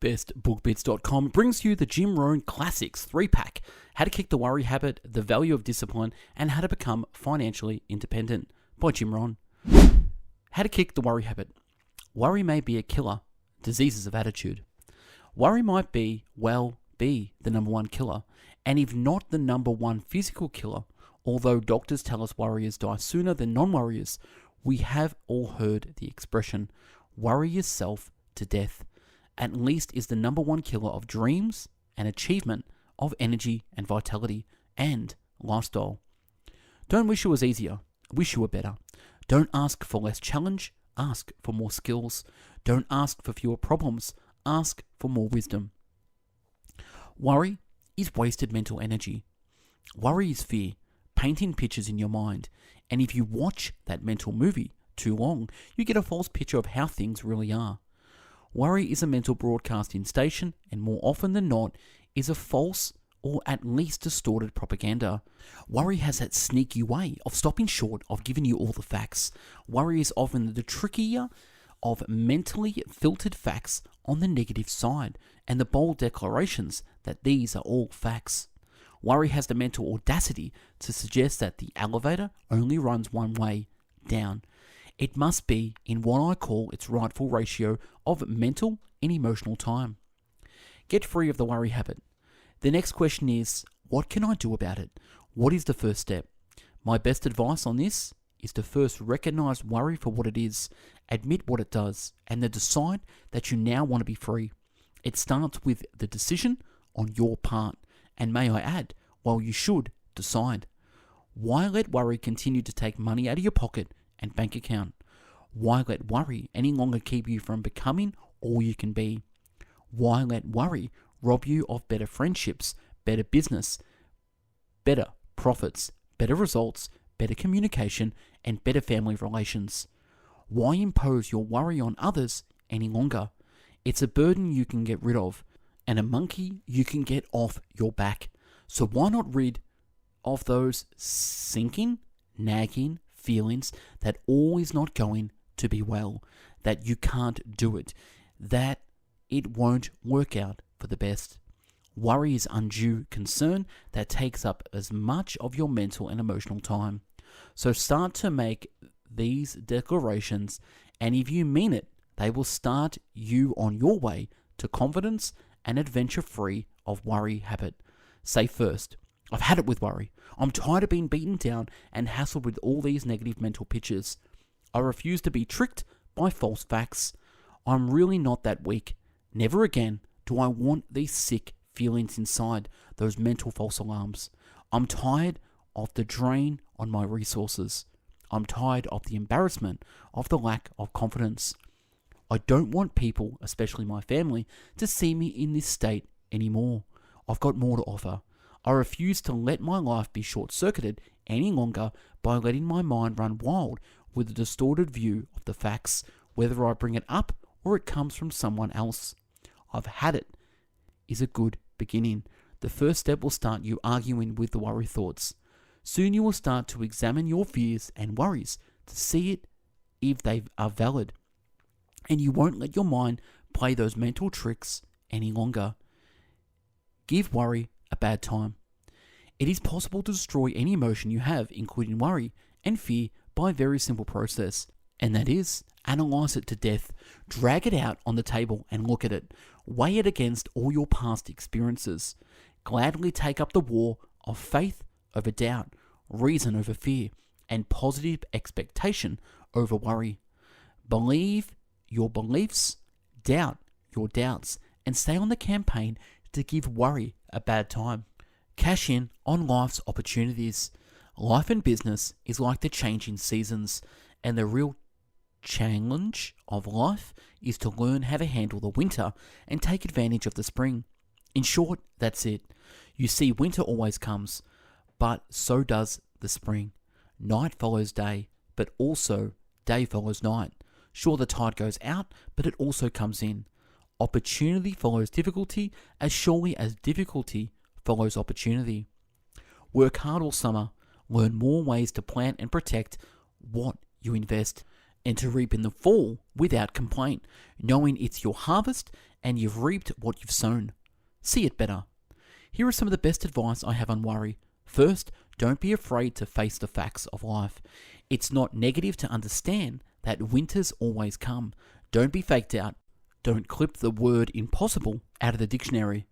bestbookbits.com brings you the Jim Rohn Classics 3-pack, How to Kick the Worry Habit, The Value of Discipline, and How to Become Financially Independent by Jim Rohn. How to Kick the Worry Habit. Worry may be a killer. Diseases of attitude. Worry might be the number one killer, and if not the number one physical killer, although doctors tell us worriers die sooner than non-worriers, we have all heard the expression, worry yourself to death. At least is the number one killer of dreams and achievement, of energy and vitality and lifestyle. Don't wish it was easier, wish you were better. Don't ask for less challenge, ask for more skills. Don't ask for fewer problems, ask for more wisdom. Worry is wasted mental energy. Worry is fear, painting pictures in your mind. And if you watch that mental movie too long, you get a false picture of how things really are. Worry is a mental broadcasting station, and more often than not, is a false or at least distorted propaganda. Worry has that sneaky way of stopping short of giving you all the facts. Worry is often the trickier of mentally filtered facts on the negative side, and the bold declarations that these are all facts. Worry has the mental audacity to suggest that the elevator only runs one way, down. It must be in what I call its rightful ratio of mental and emotional time. Get free of the worry habit. The next question is, what can I do about it? What is the first step? My best advice on this is to first recognize worry for what it is, admit what it does, and then decide that you now want to be free. It starts with the decision on your part, and may I add, well, you should decide. Why let worry continue to take money out of your pocket and bank account? Why let worry any longer keep you from becoming all you can be? Why let worry rob you of better friendships, better business, better profits, better results, better communication, and better family relations? Why impose your worry on others any longer? It's a burden you can get rid of, and a monkey you can get off your back. So why not rid of those sinking, nagging feelings that all is not going to be well, that you can't do it, that it won't work out for the best. Worry is undue concern that takes up as much of your mental and emotional time. So start to make these declarations, and if you mean it, they will start you on your way to confidence and adventure free of worry habit. Say first, I've had it with worry. I'm tired of being beaten down and hassled with all these negative mental pictures. I refuse to be tricked by false facts. I'm really not that weak. Never again do I want these sick feelings inside, those mental false alarms. I'm tired of the drain on my resources. I'm tired of the embarrassment of the lack of confidence. I don't want people, especially my family, to see me in this state anymore. I've got more to offer. I refuse to let my life be short-circuited any longer by letting my mind run wild with a distorted view of the facts, whether I bring it up or it comes from someone else. I've had it is a good beginning. The first step will start you arguing with the worry thoughts. Soon you will start to examine your fears and worries to see it if they are valid. And you won't let your mind play those mental tricks any longer. Give worry a bad time. It is possible to destroy any emotion you have, including worry and fear, by a very simple process, and that is analyze it to death. Drag it out on the table and look at it. Weigh it against all your past experiences. Gladly take up the war of faith over doubt, reason over fear, and positive expectation over worry. Believe your beliefs, doubt your doubts, and stay on the campaign to give worry a bad time. Cash in on life's opportunities. Life and business is like the changing seasons, and the real challenge of life is to learn how to handle the winter and take advantage of the spring. In short, that's it. You see, winter always comes, but so does the spring. Night follows day, but also day follows night. Sure, the tide goes out, but it also comes in. Opportunity follows difficulty as surely as difficulty follows opportunity. Work hard all summer. Learn more ways to plant and protect what you invest, and to reap in the fall without complaint, knowing it's your harvest and you've reaped what you've sown. See it better. Here are some of the best advice I have on worry. First, don't be afraid to face the facts of life. It's not negative to understand that winters always come. Don't be faked out. Don't clip the word impossible out of the dictionary.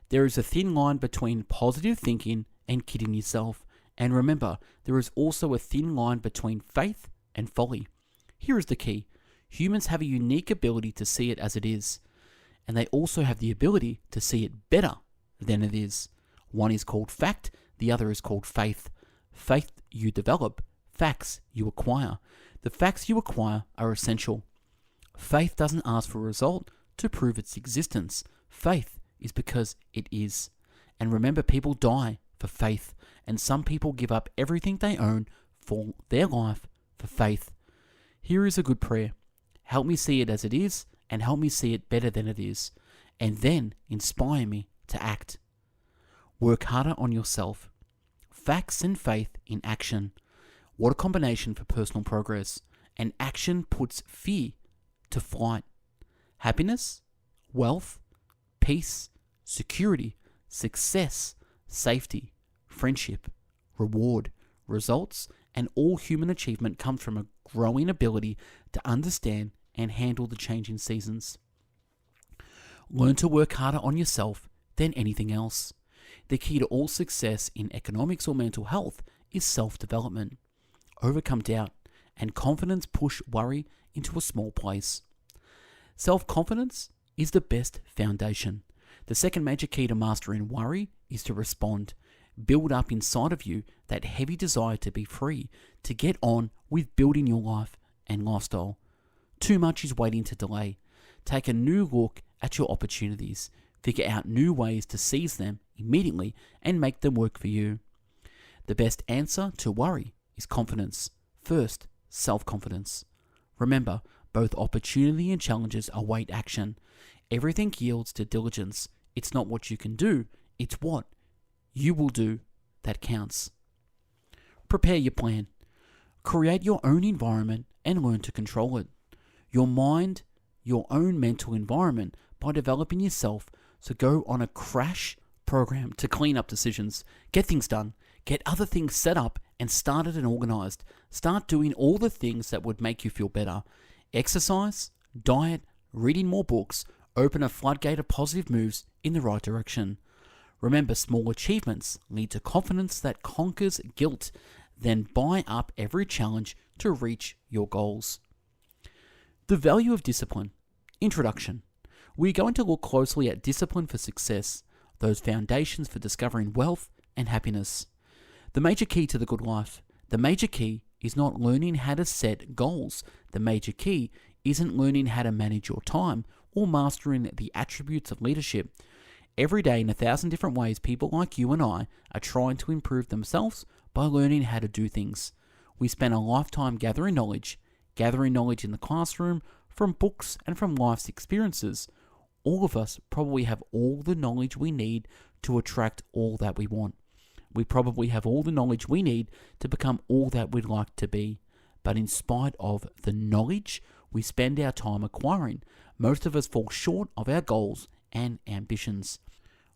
There is a thin line between positive thinking and kidding yourself. And remember, there is also a thin line between faith and folly. Here is the key. Humans have a unique ability to see it as it is. And they also have the ability to see it better than it is. One is called fact, the other is called faith. Faith you develop, facts you acquire. The facts you acquire are essential. Faith doesn't ask for a result to prove its existence. Faith is because it is. And remember, people die for faith, and some people give up everything they own for their life for faith. Here is a good prayer. Help me see it as it is, and help me see it better than it is, and then inspire me to act. Work harder on yourself. Facts and faith in action. What a combination for personal progress. And action puts fear to flight. Happiness, wealth, peace, security, success, safety, friendship, reward, results, and all human achievement comes from a growing ability to understand and handle the changing seasons. Learn to work harder on yourself than anything else. The key to all success in economics or mental health is self-development. Overcome doubt, and confidence push worry into a small place. Self-confidence is the best foundation. The second major key to mastering worry is to respond. Build up inside of you that heavy desire to be free, to get on with building your life and lifestyle. Too much is waiting to delay. Take a new look at your opportunities. Figure out new ways to seize them immediately and make them work for you. The best answer to worry is confidence. First, self-confidence. Remember, both opportunity and challenges await action. Everything yields to diligence. It's not what you can do, it's what you will do that counts. Prepare your plan. Create your own environment and learn to control it. Your mind, your own mental environment by developing yourself. So go on a crash program to clean up decisions, get things done, get other things set up and started and organized. Start doing all the things that would make you feel better. Exercise, diet, reading more books, open a floodgate of positive moves in the right direction. Remember, small achievements lead to confidence that conquers guilt. Then buy up every challenge to reach your goals. The value of discipline. Introduction. We're going to look closely at discipline for success, those foundations for discovering wealth and happiness. The major key to the good life. The major key is not learning how to set goals. The major key isn't learning how to manage your time or mastering the attributes of leadership. Every day in 1,000 different ways, people like you and I are trying to improve themselves by learning how to do things. We spend a lifetime gathering knowledge in the classroom, from books and from life's experiences. All of us probably have all the knowledge we need to attract all that we want. We probably have all the knowledge we need to become all that we'd like to be. But in spite of the knowledge we spend our time acquiring, most of us fall short of our goals and ambitions.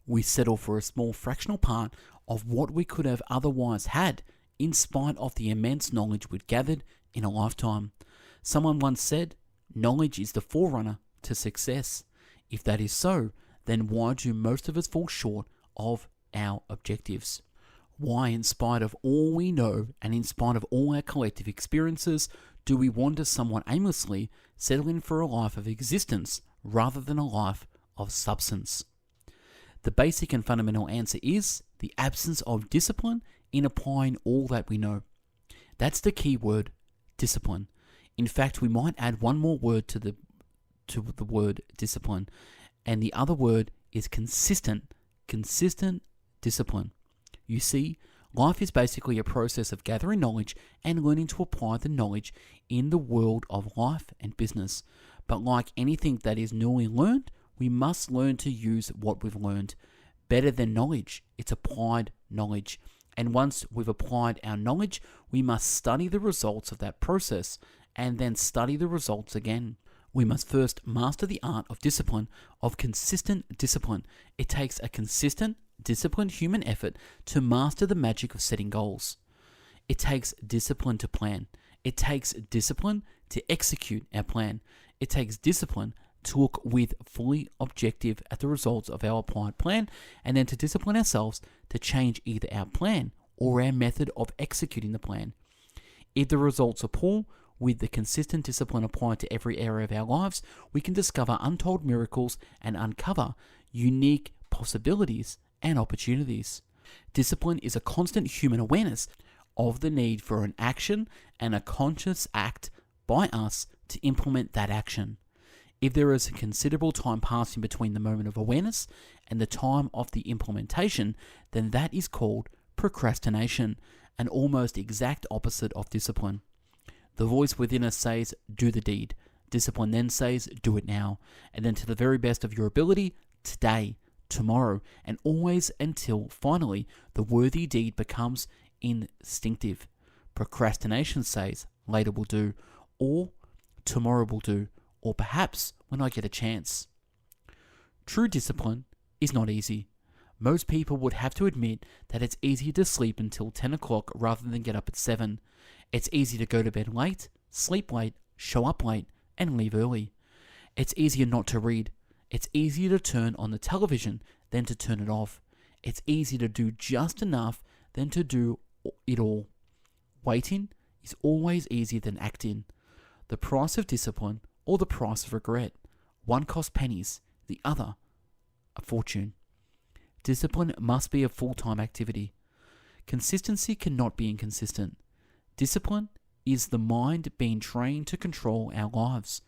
We settle for a small fractional part of what we could have otherwise had, in spite of the immense knowledge we'd gathered in a lifetime. Someone once said, knowledge is the forerunner to success. If that is so, then why do most of us fall short of our objectives? Why, in spite of all we know and in spite of all our collective experiences, do we wander somewhat aimlessly, settling for a life of existence rather than a life of substance? The basic and fundamental answer is the absence of discipline in applying all that we know. That's the key word, discipline. In fact, we might add one more word to the word discipline, and the other word is consistent discipline. You see, life is basically a process of gathering knowledge and learning to apply the knowledge in the world of life and business. But like anything that is newly learned, we must learn to use what we've learned. Better than knowledge, it's applied knowledge. And once we've applied our knowledge, we must study the results of that process and then study the results again. We must first master the art of discipline, of consistent discipline. It takes a consistent, disciplined human effort to master the magic of setting goals. It takes discipline to plan. It takes discipline to execute our plan. It takes discipline to look with fully objective at the results of our applied plan, and then to discipline ourselves to change either our plan or our method of executing the plan. If the results are poor, with the consistent discipline applied to every area of our lives, we can discover untold miracles and uncover unique possibilities and opportunities. Discipline is a constant human awareness of the need for an action and a conscious act by us to implement that action. If there is a considerable time passing between the moment of awareness and the time of the implementation, then that is called procrastination, an almost exact opposite of discipline. The voice within us says, do the deed. Discipline then says, do it now. And then to the very best of your ability, today, tomorrow, and always until finally the worthy deed becomes instinctive. Procrastination says, later will do, or tomorrow will do, or perhaps when I get a chance. True discipline is not easy. Most people would have to admit that it's easier to sleep until 10 o'clock rather than get up at 7. It's easy to go to bed late, sleep late, show up late, and leave early. It's easier not to read. It's easier to turn on the television than to turn it off. It's easier to do just enough than to do it all. Waiting is always easier than acting. The price of discipline or the price of regret. One costs pennies, the other a fortune. Discipline must be a full-time activity. Consistency cannot be inconsistent. Discipline is the mind being trained to control our lives.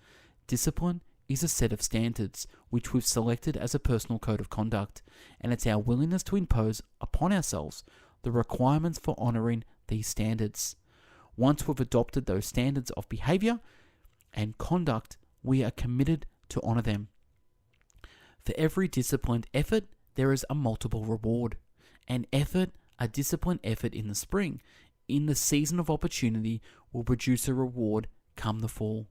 Discipline is a set of standards which we've selected as a personal code of conduct, and it's our willingness to impose upon ourselves the requirements for honoring these standards. Once we've adopted those standards of behavior and conduct, we are committed to honor them. For every disciplined effort, there is a multiple reward. A disciplined effort in the spring, in the season of opportunity, will produce a reward come the fall.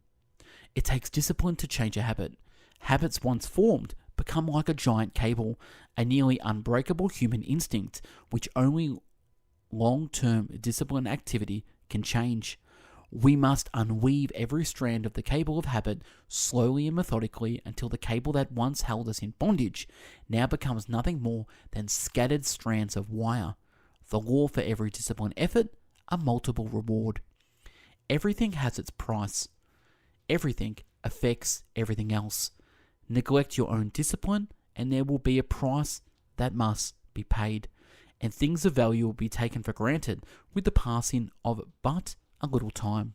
It takes discipline to change a habit. Habits once formed become like a giant cable, a nearly unbreakable human instinct, which only long-term disciplined activity can change. We must unweave every strand of the cable of habit slowly and methodically until the cable that once held us in bondage now becomes nothing more than scattered strands of wire. The law for every disciplined effort, a multiple reward. Everything has its price. Everything affects everything else. Neglect your own discipline, and there will be a price that must be paid, and things of value will be taken for granted with the passing of but a little time.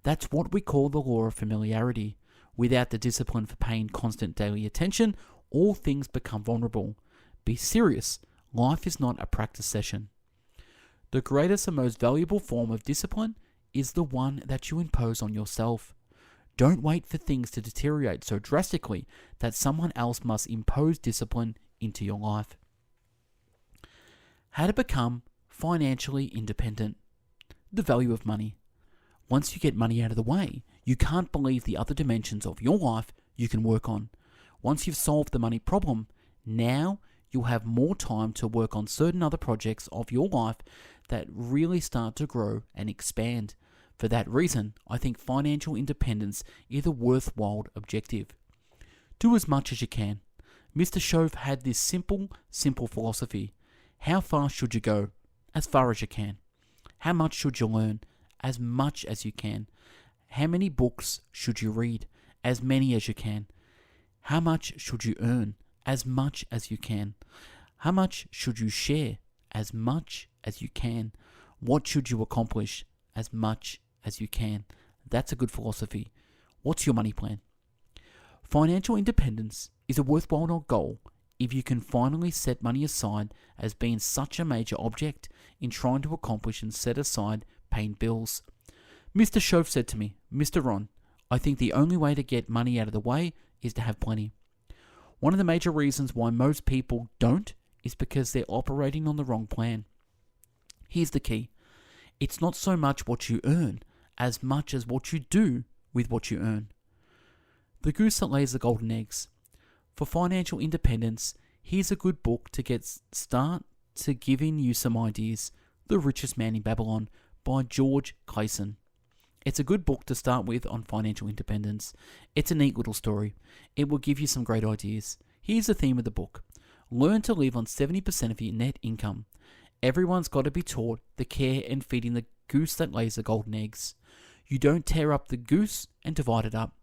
That's what we call the law of familiarity. Without the discipline for paying constant daily attention, all things become vulnerable. Be serious. Life is not a practice session. The greatest and most valuable form of discipline is the one that you impose on yourself. Don't wait for things to deteriorate so drastically that someone else must impose discipline into your life. How to become financially independent. The value of money. Once you get money out of the way, you can't believe the other dimensions of your life you can work on. Once you've solved the money problem, now you'll have more time to work on certain other projects of your life that really start to grow and expand. For that reason, I think financial independence is a worthwhile objective. Do as much as you can. Mr. Shove had this simple philosophy. How far should you go? As far as you can. How much should you learn? As much as you can. How many books should you read? As many as you can. How much should you earn? As much as you can. How much should you share? As much as you can. What should you accomplish? As much as you can. That's a good philosophy. What's your money plan? Financial independence is a worthwhile goal if you can finally set money aside as being such a major object in trying to accomplish and set aside paying bills. Mr. Shove said to me, Mr. Rohn, I think the only way to get money out of the way is to have plenty. One of the major reasons why most people don't is because they're operating on the wrong plan. Here's the key. It's not so much what you earn as much as what you do with what you earn. The Goose That Lays the Golden Eggs. For financial independence, here's a good book to start to giving you some ideas. The Richest Man in Babylon by George Clason. It's a good book to start with on financial independence. It's a neat little story. It will give you some great ideas. Here's the theme of the book. Learn to live on 70% of your net income. Everyone's got to be taught the care and feeding the goose that lays the golden eggs. You don't tear up the goose and divide it up.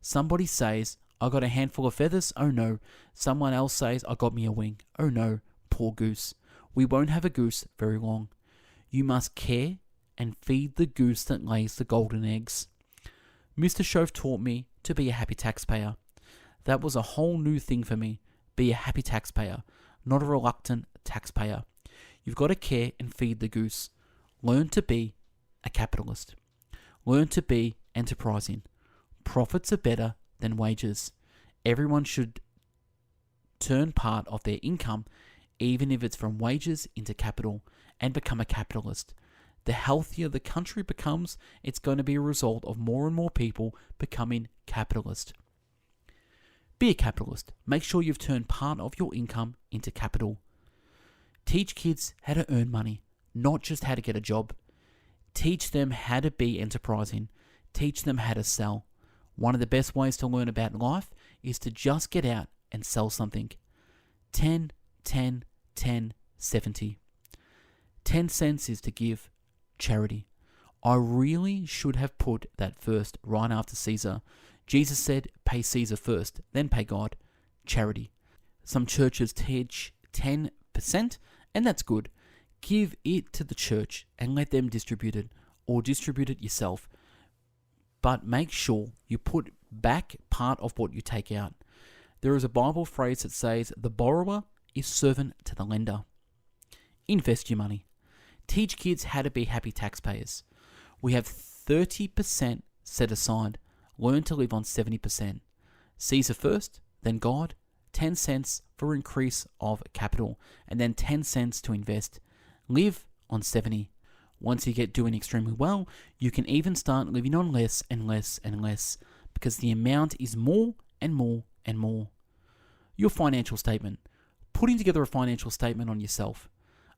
Somebody says, I got a handful of feathers, oh no. Someone else says, I got me a wing, oh no, poor goose. We won't have a goose very long. You must care and feed the goose that lays the golden eggs. Mr. Shove taught me to be a happy taxpayer. That was a whole new thing for me. Be a happy taxpayer, not a reluctant taxpayer. You've got to care and feed the goose. Learn to be a capitalist. Learn to be enterprising. Profits are better than wages. Everyone should turn part of their income, even if it's from wages, into capital, and become a capitalist. The healthier the country becomes, it's going to be a result of more and more people becoming capitalist. Be a capitalist. Make sure you've turned part of your income into capital. Teach kids how to earn money, not just how to get a job. Teach them how to be enterprising. Teach them how to sell. One of the best ways to learn about life is to just get out and sell something. 10, 10, 10, 70. 10 cents is to give. Charity. I really should have put that first, right after Caesar. Jesus said, pay Caesar first, then pay God. Charity. Some churches teach 10%, and that's good. Give it to the church and let them distribute it, or distribute it yourself. But make sure you put back part of what you take out. There is a Bible phrase that says, the borrower is servant to the lender. Invest your money. Teach kids how to be happy taxpayers. We have 30% set aside. Learn to live on 70%. Caesar first, then God. 10 cents for increase of capital, and then 10 cents to invest. Live on 70. Once you get doing extremely well, you can even start living on less and less and less, because the amount is more and more and more. Your financial statement. Putting together a financial statement on yourself.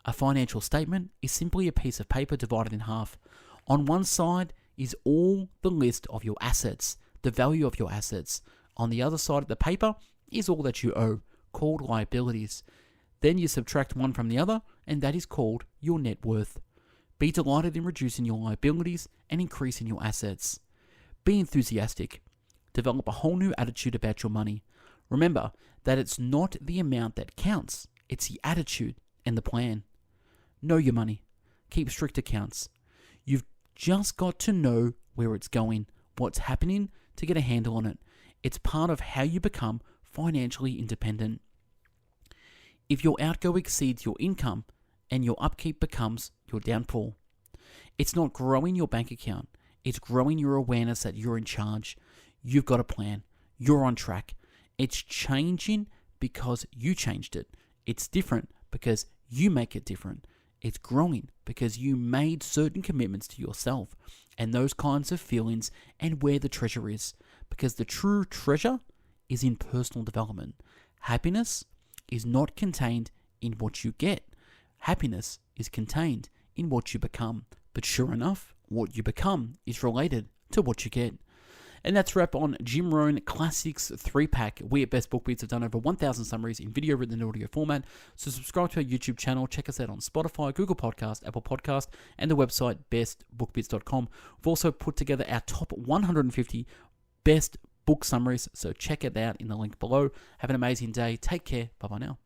A financial statement is simply a piece of paper divided in half. On one side is all the list of your assets, the value of your assets. On the other side of the paper is all that you owe, called liabilities. Then you subtract one from the other, and that is called your net worth. Be delighted in reducing your liabilities and increasing your assets. Be enthusiastic. Develop a whole new attitude about your money. Remember that it's not the amount that counts, it's the attitude and the plan. Know your money. Keep strict accounts. You've just got to know where it's going, what's happening to get a handle on it. It's part of how you become financially independent. If your outgo exceeds your income and your upkeep becomes your downfall, it's not growing your bank account. It's growing your awareness that you're in charge. You've got a plan. You're on track. It's changing because you changed it. It's different because you make it different. It's growing because you made certain commitments to yourself and those kinds of feelings and where the treasure is. Because the true treasure is in personal development. Happiness is not contained in what you get. Happiness is contained in what you become. But sure enough, what you become is related to what you get. And that's a wrap on Jim Rohn Classics 3-pack. We at Best Book Bits have done over 1,000 summaries in video, written, and audio format. So subscribe to our YouTube channel. Check us out on Spotify, Google Podcast, Apple Podcast, and the website bestbookbits.com. We've also put together our top 150 best book summaries. So check it out in the link below. Have an amazing day. Take care. Bye-bye now.